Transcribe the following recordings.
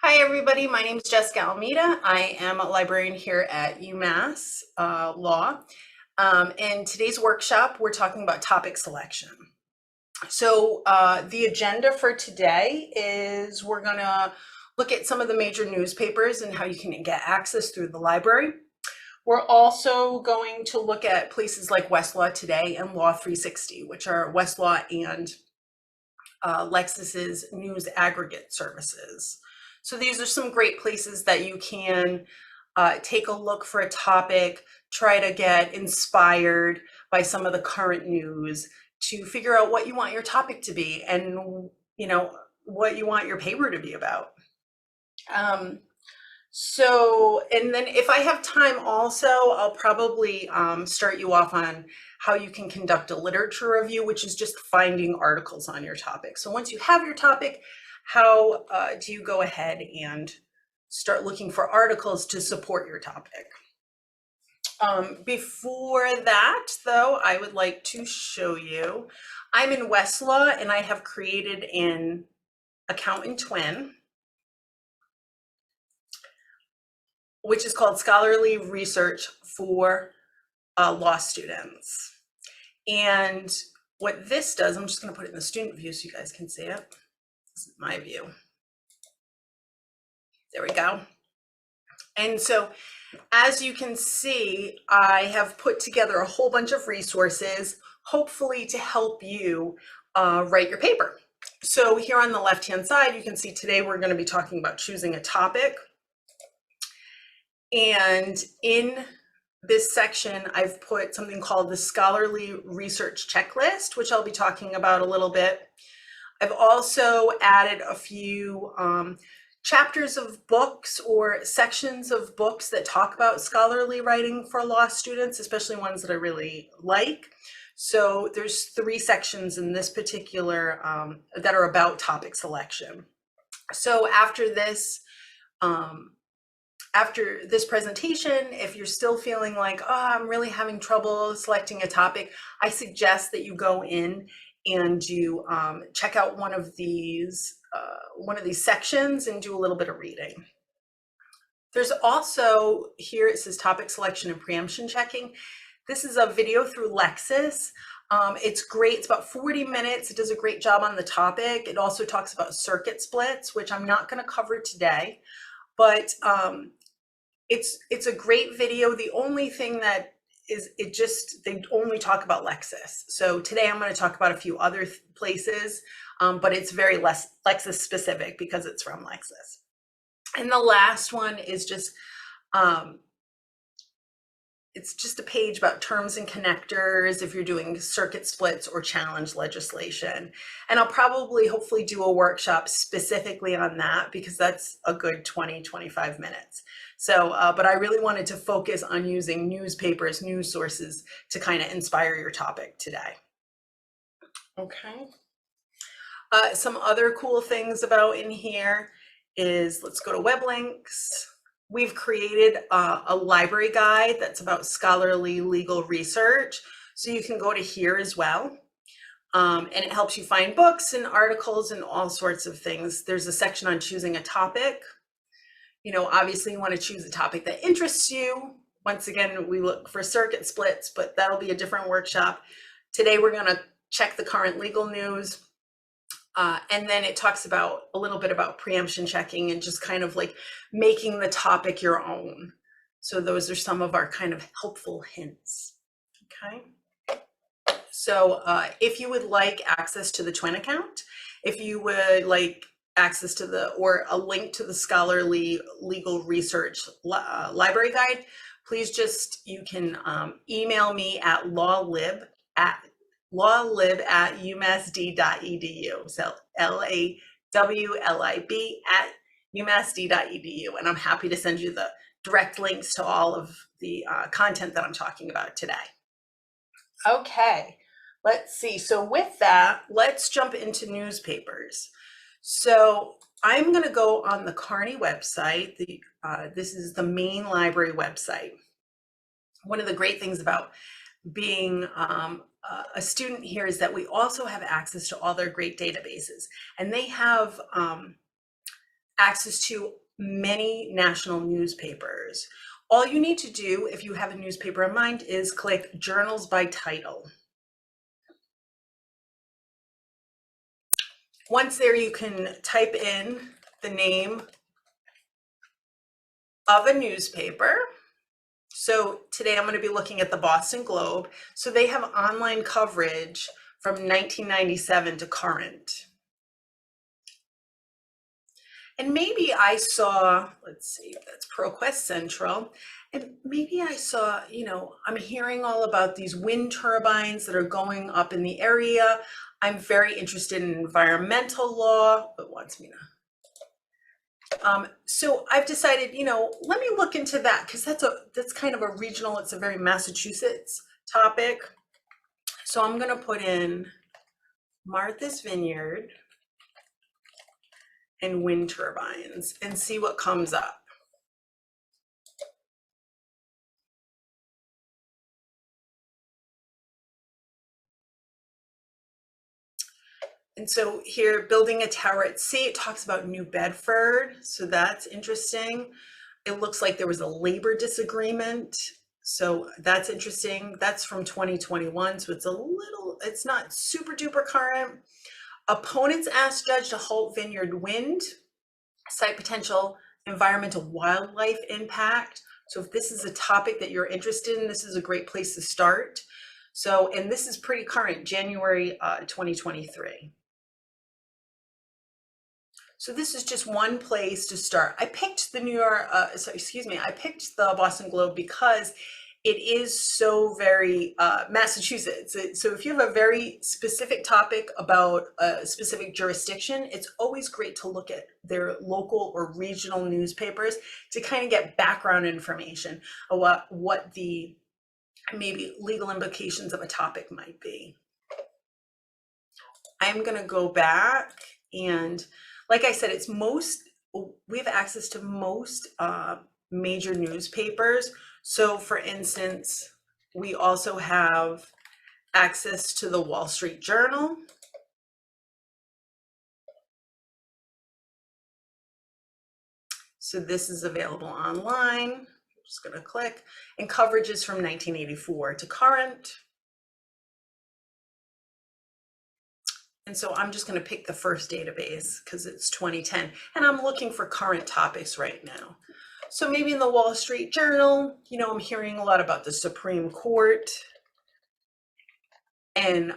Hi, everybody. My name is Jessica Almeida. I am a librarian here at UMass Law. In today's workshop, we're talking about topic selection. So the agenda for today is we're going to look at some of the major newspapers and how you can get access through the library. We're also going to look at places like Westlaw Today and Law 360, which are Westlaw and Lexis's news aggregate services. So these are some great places that you can take a look for a topic, try to get inspired by some of the current news to figure out what you want your topic to be and what you want your paper to be about. And then if I have time also, I'll probably start you off on how you can conduct a literature review, which is just finding articles on your topic. So once you have your topic, how do you go ahead and start looking for articles to support your topic? Before that, though, I would like to show you, I'm in Westlaw and I have created an account in Twin, which is called Scholarly Research for Law Students. And what this does, I'm just going to put it in the student view so you guys can see it. This is my view. There we go. And so as you can see, I have put together a whole bunch of resources, hopefully to help you write your paper. So here on the left-hand side, you can see today we're going to be talking about choosing a topic. And in this section, I've put something called the Scholarly Research Checklist, which I'll be talking about a little bit. I've also added a few chapters of books or sections of books that talk about scholarly writing for law students, especially ones that I really like. So there's 3 sections in this particular that are about topic selection. So after this presentation, if you're still feeling like, oh, I'm really having trouble selecting a topic, I suggest that you go in and you check out one of these sections and do a little bit of reading. There's also, here it says topic selection and preemption checking. This is a video through Lexis. It's great. It's about 40 minutes. It does a great job on the topic. It also talks about circuit splits, which I'm not going to cover today, but it's a great video. The only thing that is, they only talk about Lexis. So today I'm going to talk about a few other places, but it's very less Lexis specific because it's from Lexis. And the last one is just, it's just a page about terms and connectors if you're doing circuit splits or challenge legislation. And I'll probably, hopefully do a workshop specifically on that because that's a good 20-25 minutes. So, but I really wanted to focus on using newspapers, news sources to kind of inspire your topic today. Okay. Some other cool things about in here is, let's go to web links. We've created a library guide that's about scholarly legal research. So you can go to here as well. And it helps you find books and articles and all sorts of things. There's a section on choosing a topic. Obviously you want to choose a topic that interests you. Once again, we look for circuit splits, but that'll be a different workshop. Today, we're going to check the current legal news. And then it talks about a little bit about preemption checking and just kind of like making the topic your own. So those are some of our kind of helpful hints. Okay. So if you would like access to the Twin account, if you would like access to or a link to the Scholarly Legal Research Library Guide, please you can email me at lawlib@umassd.edu. So lawlib@umassd.edu. And I'm happy to send you the direct links to all of the content that I'm talking about today. Okay, let's see. So with that, let's jump into newspapers. So I'm going to go on the Kearney website. This is the main library website. One of the great things about being a student here is that we also have access to all their great databases, and they have access to many national newspapers. All you need to do if you have a newspaper in mind is click Journals by Title. Once there, you can type in the name of a newspaper. So today I'm going to be looking at the Boston Globe. So they have online coverage from 1997 to current. And maybe I saw, let's see, that's ProQuest Central. And maybe I saw, I'm hearing all about these wind turbines that are going up in the area. I'm very interested in environmental law, but wants me to. So I've decided, let me look into that because that's kind of a regional, it's a very Massachusetts topic. So I'm going to put in Martha's Vineyard and wind turbines and see what comes up. And so here, building a tower at sea, it talks about New Bedford. So that's interesting. It looks like there was a labor disagreement. So that's interesting. That's from 2021. So it's not super duper current. Opponents asked judge to halt vineyard wind, cite potential environmental wildlife impact. So if this is a topic that you're interested in, this is a great place to start. So, and this is pretty current, January 2023. So this is just one place to start. I picked the I picked the Boston Globe because it is so very Massachusetts. So if you have a very specific topic about a specific jurisdiction, it's always great to look at their local or regional newspapers to kind of get background information about what the maybe legal implications of a topic might be. I'm going to go back and, like I said, we have access to most major newspapers. So for instance, we also have access to the Wall Street Journal. So this is available online. I'm just going to click, and coverage is from 1984 to current. And so I'm just going to pick the first database because it's 2010, and I'm looking for current topics right now. So maybe in the Wall Street Journal, I'm hearing a lot about the Supreme Court and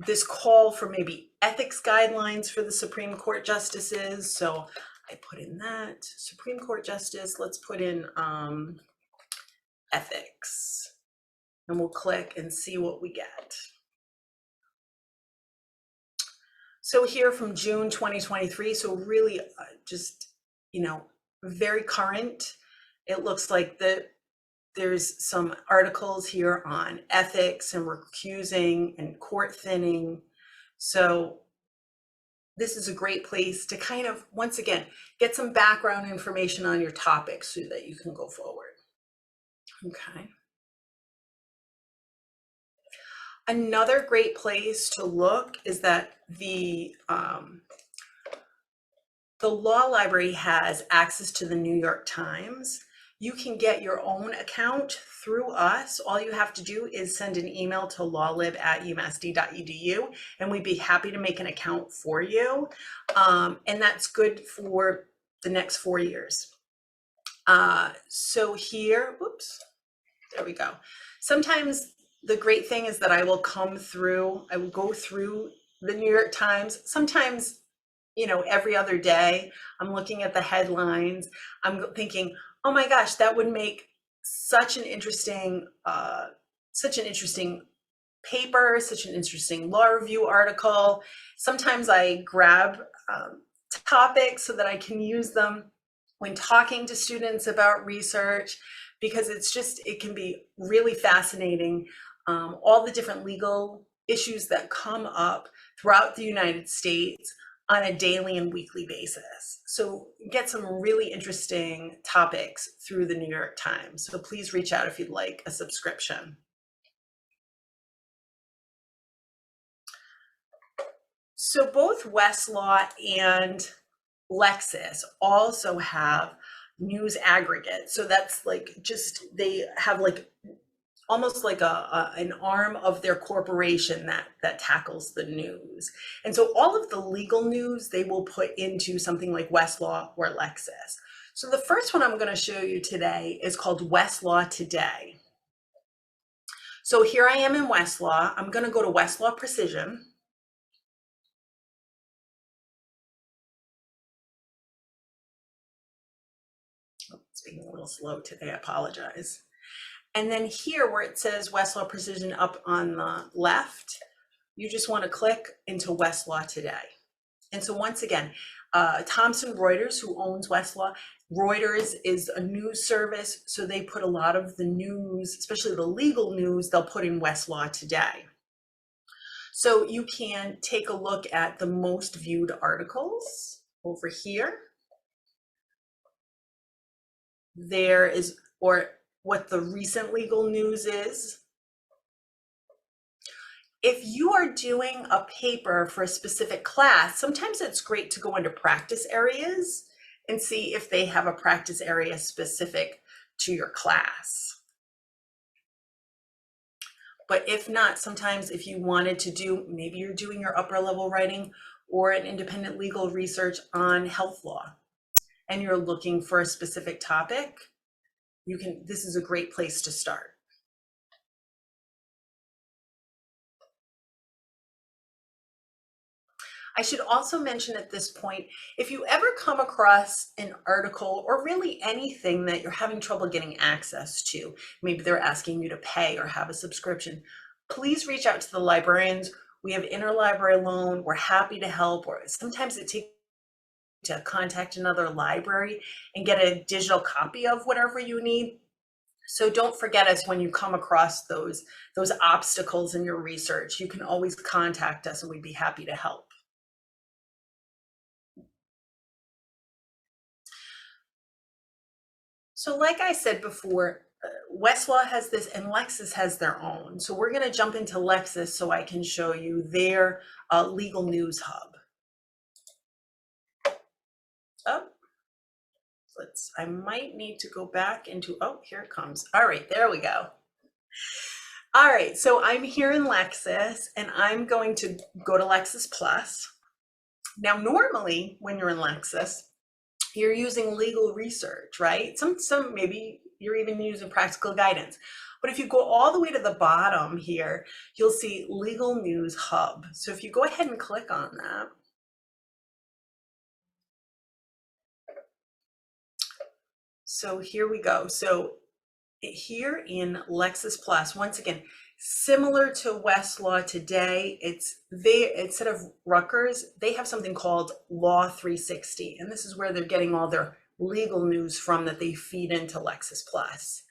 this call for maybe ethics guidelines for the Supreme Court justices. So I put in that Supreme Court justice. Let's put in ethics, and we'll click and see what we get. So here from June 2023, so really just, very current. It looks like there's some articles here on ethics and recusing and court thinning. So this is a great place to kind of, once again, get some background information on your topic so that you can go forward. Okay. Another great place to look is that the law library has access to the New York Times. You can get your own account through us. All you have to do is send an email to lawlib@umassd.edu, and we'd be happy to make an account for you. And that's good for the next 4 years. So here, oops, there we go. Sometimes the great thing is that I will go through the New York Times. Sometimes, every other day, I'm looking at the headlines. I'm thinking, oh my gosh, that would make such an interesting paper, such an interesting law review article. Sometimes I grab topics so that I can use them when talking to students about research, because it can be really fascinating. All the different legal issues that come up throughout the United States on a daily and weekly basis. So get some really interesting topics through the New York Times. So please reach out if you'd like a subscription. So both Westlaw and Lexis also have news aggregates. So that's like just, they have like almost like an arm of their corporation that tackles the news. And so all of the legal news they will put into something like Westlaw or Lexis. So the first one I'm going to show you today is called Westlaw Today. So here I am in Westlaw. I'm going to go to Westlaw Precision. Oh, it's being a little slow today, I apologize. And then here where it says Westlaw Precision up on the left, you just want to click into Westlaw Today. And so once again, Thomson Reuters, who owns Westlaw, Reuters is a news service, so they put a lot of the news, especially the legal news, they'll put in Westlaw Today. So you can take a look at the most viewed articles over here. There is, or what the recent legal news is. If you are doing a paper for a specific class, sometimes it's great to go into practice areas and see if they have a practice area specific to your class. But if not, sometimes if you wanted to do, maybe you're doing your upper level writing or an independent legal research on health law, and you're looking for a specific topic, this is a great place to start. I should also mention at this point, if you ever come across an article or really anything that you're having trouble getting access to, maybe they're asking you to pay or have a subscription, please reach out to the librarians. We have interlibrary loan. We're happy to help, or sometimes it takes to contact another library and get a digital copy of whatever you need. So don't forget us when you come across those obstacles in your research. You can always contact us and we'd be happy to help. So like I said before, Westlaw has this and Lexis has their own. So we're going to jump into Lexis so I can show you their legal news hub. Oh, I might need to go back into, oh, here it comes. All right, there we go. All right, so I'm here in Lexis and I'm going to go to Lexis Plus. Now, normally when you're in Lexis, you're using legal research, right? Some maybe you're even using practical guidance. But if you go all the way to the bottom here, you'll see Legal News Hub. So if you go ahead and click on that, so here we go. So here in Lexis Plus, once again, similar to Westlaw Today, instead of Rutgers, they have something called Law 360, and this is where they're getting all their legal news from that they feed into Lexis Plus.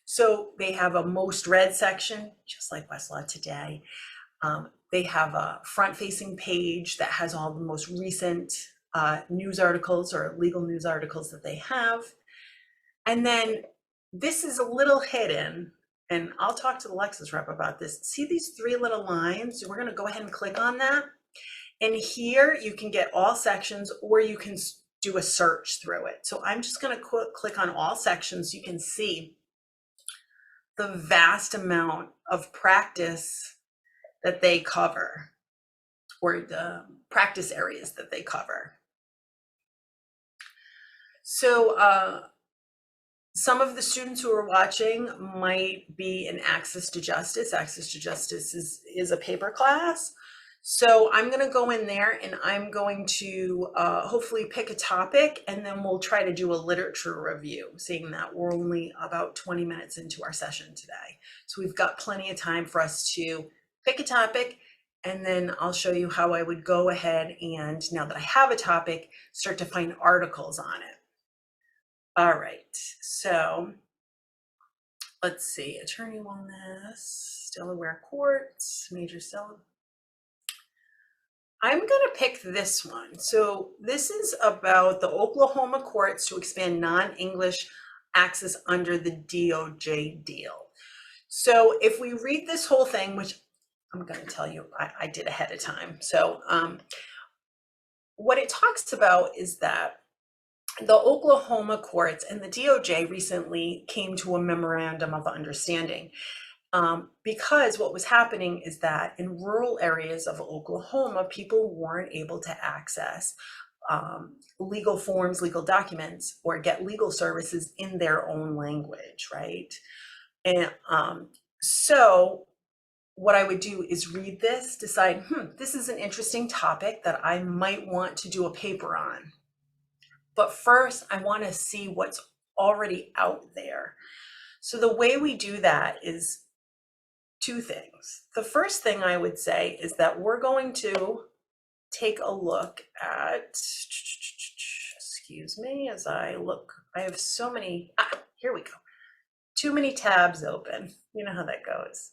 So they have a most read section, just like Westlaw Today. They have a front-facing page that has all the most recent news articles or legal news articles that they have. And then this is a little hidden, and I'll talk to the Lexis rep about this. See these three little lines? We're going to go ahead and click on that. And here you can get all sections, or you can do a search through it. So I'm just going to click on all sections. You can see the vast amount of practice that they cover, or the practice areas that they cover. So some of the students who are watching might be in Access to Justice. Access to Justice is a paper class. So I'm going to go in there and I'm going to hopefully pick a topic, and then we'll try to do a literature review, seeing that we're only about 20 minutes into our session today. So we've got plenty of time for us to pick a topic, and then I'll show you how I would go ahead and, now that I have a topic, start to find articles on it. All right, so let's see, attorney wellness, Delaware courts, major cell. I'm going to pick this one. So this is about the Oklahoma courts to expand non-English access under the DOJ deal. So if we read this whole thing, which I'm going to tell you I did ahead of time. So what it talks about is that the Oklahoma courts and the DOJ recently came to a memorandum of understanding, because what was happening is that in rural areas of Oklahoma, people weren't able to access legal forms, legal documents, or get legal services in their own language, right? And so what I would do is read this, decide, this is an interesting topic that I might want to do a paper on. But first, I want to see what's already out there. So the way we do that is two things. The first thing I would say is that we're going to take a look at, excuse me, as I look, I have so many, here we go. Too many tabs open. You know how that goes.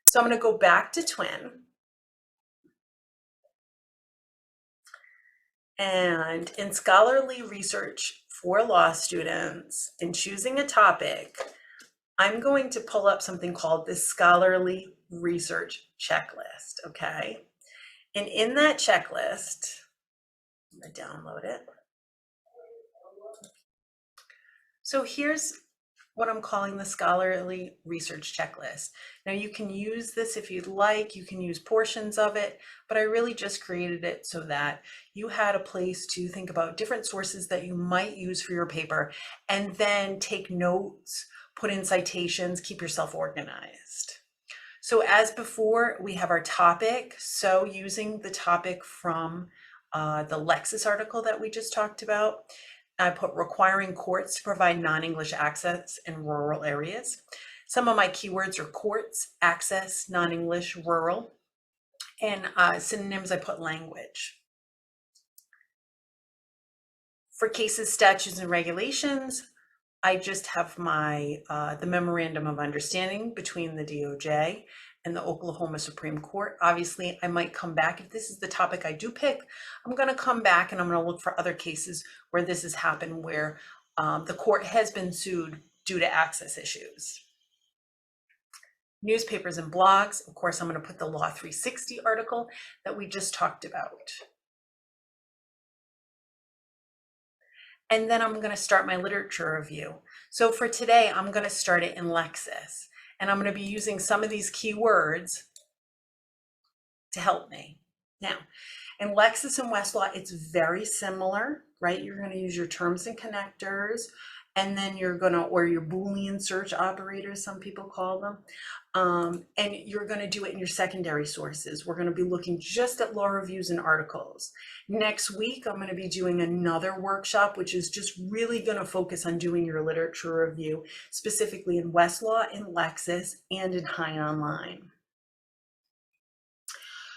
So I'm going to go back to Twin. And in scholarly research for law students, in choosing a topic, I'm going to pull up something called the scholarly research checklist, okay? And in that checklist, I'm going to download it. So here's what I'm calling the scholarly research checklist. Now you can use this if you'd like, you can use portions of it, but I really just created it so that you had a place to think about different sources that you might use for your paper, and then take notes, put in citations, keep yourself organized. So as before, we have our topic. So using the topic from the Lexis article that we just talked about, I put requiring courts to provide non-English access in rural areas. Some of my keywords are courts, access, non-English, rural, and synonyms I put language. For cases, statutes, and regulations, I just have my the memorandum of understanding between the DOJ and the Oklahoma Supreme Court. Obviously, I might come back if this is the topic I do pick. I'm going to come back and I'm going to look for other cases where this has happened, where the court has been sued due to access issues. Newspapers and blogs. Of course, I'm going to put the Law 360 article that we just talked about. And then I'm going to start my literature review. So for today, I'm going to start it in Lexis, and I'm going to be using some of these keywords to help me. Now, in Lexis and Westlaw, it's very similar, right? You're going to use your terms and connectors, and then you're going to, or your Boolean search operators, some people call them, and you're going to do it in your secondary sources. We're going to be looking just at law reviews and articles. Next week, I'm going to be doing another workshop, which is just really going to focus on doing your literature review, specifically in Westlaw, in Lexis, and in High Online.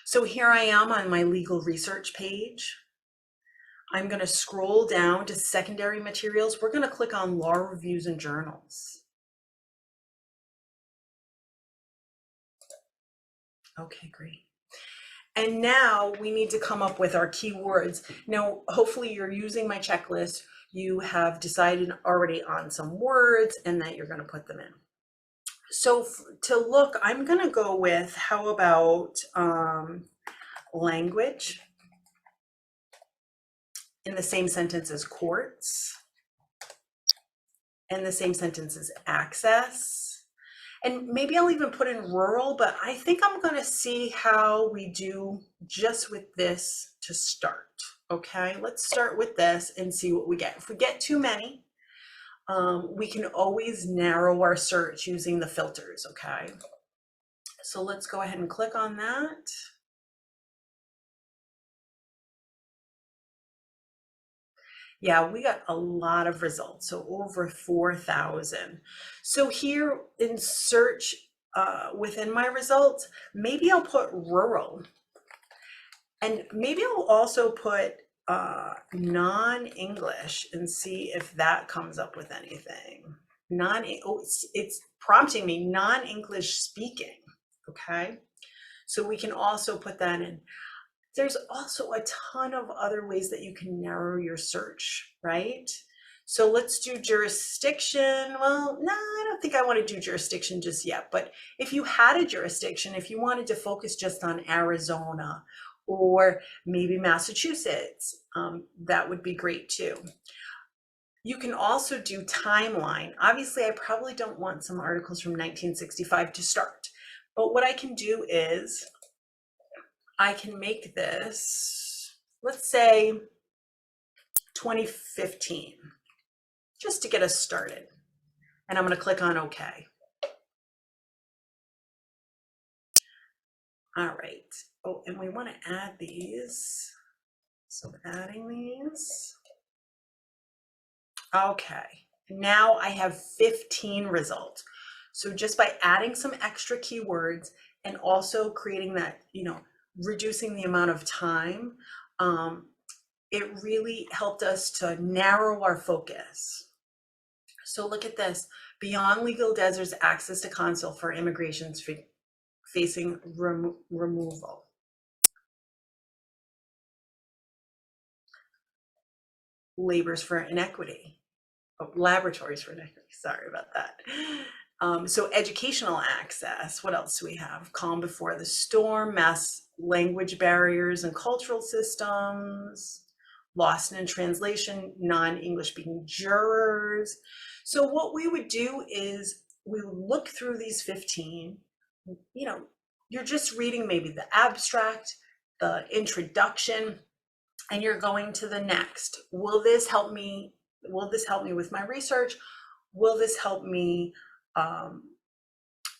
So here I am on my legal research page. I'm going to scroll down to secondary materials. We're going to click on law reviews and journals. Okay, great. And now we need to come up with our keywords. Now, hopefully you're using my checklist. You have decided already on some words and that you're going to put them in. So to look, I'm going to go with, how about language in the same sentence as courts, in the same sentence as access, and maybe I'll even put in rural, but I think I'm going to see how we do just with this to start. Okay, let's start with this and see what we get. If we get too many, we can always narrow our search using the filters. Okay, so let's go ahead and click on that. Yeah, we got a lot of results, so over 4,000. So here in search within my results, maybe I'll put rural, and maybe I'll also put non-English and see if that comes up with anything. It's prompting me non-English speaking. Okay, so we can also put that in. There's also a ton of other ways that you can narrow your search, right? So let's do jurisdiction. Well, no, I don't think I want to do jurisdiction just yet, but if you had a jurisdiction, if you wanted to focus just on Arizona or maybe Massachusetts. That would be great too. You can also do timeline. Obviously, I probably don't want some articles from 1965 to start, but what I can do is I can make this, let's say 2015, just to get us started. And I'm going to click on OK. All right. Oh, and we want to add these. So adding these. Okay. Now I have 15 results. So just by adding some extra keywords and also creating that, reducing the amount of time, it really helped us to narrow our focus. So look at this. Beyond legal deserts, access to consul for immigrations facing removal. Labors for inequity. Laboratories for inequity. Sorry about that. So educational access. What else do we have? Calm before the storm, mass language barriers and cultural systems, lost in translation, non-English speaking jurors. So what we would do is we would look through these 15, you're just reading maybe the abstract, the introduction, and you're going to the next. Will this help me? Will this help me with my research? Will this help me?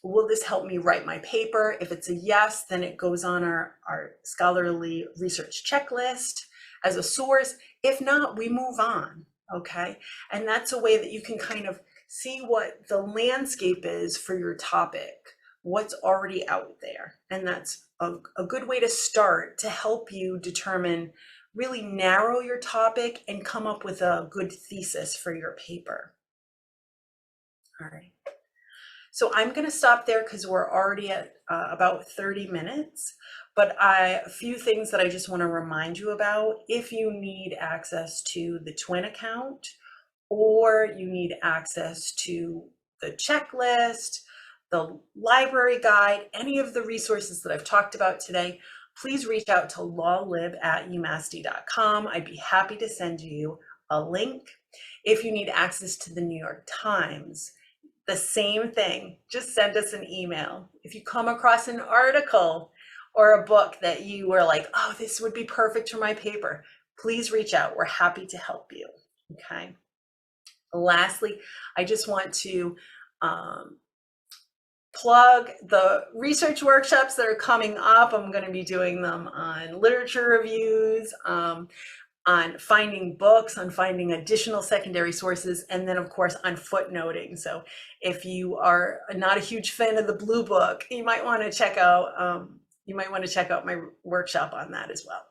Will this help me write my paper? If it's a yes, then it goes on our scholarly research checklist as a source. If not, we move on, okay? And that's a way that you can kind of see what the landscape is for your topic, what's already out there. And that's a good way to start to help you determine, really narrow your topic and come up with a good thesis for your paper. All right. So I'm going to stop there because we're already at about 30 minutes, but a few things that I just want to remind you about. If you need access to the Twin account, or you need access to the checklist, the library guide, any of the resources that I've talked about today, please reach out to lawlib@umassd.com. I'd be happy to send you a link. If you need access to the New York Times, the same thing, just send us an email. If you come across an article or a book that you were like, oh, this would be perfect for my paper, please reach out. We're happy to help you, okay? Lastly, I just want to plug the research workshops that are coming up. I'm going to be doing them on literature reviews, on finding books, on finding additional secondary sources, and then of course on footnoting. So if you are not a huge fan of the Blue Book, you might want to check out my workshop on that as well.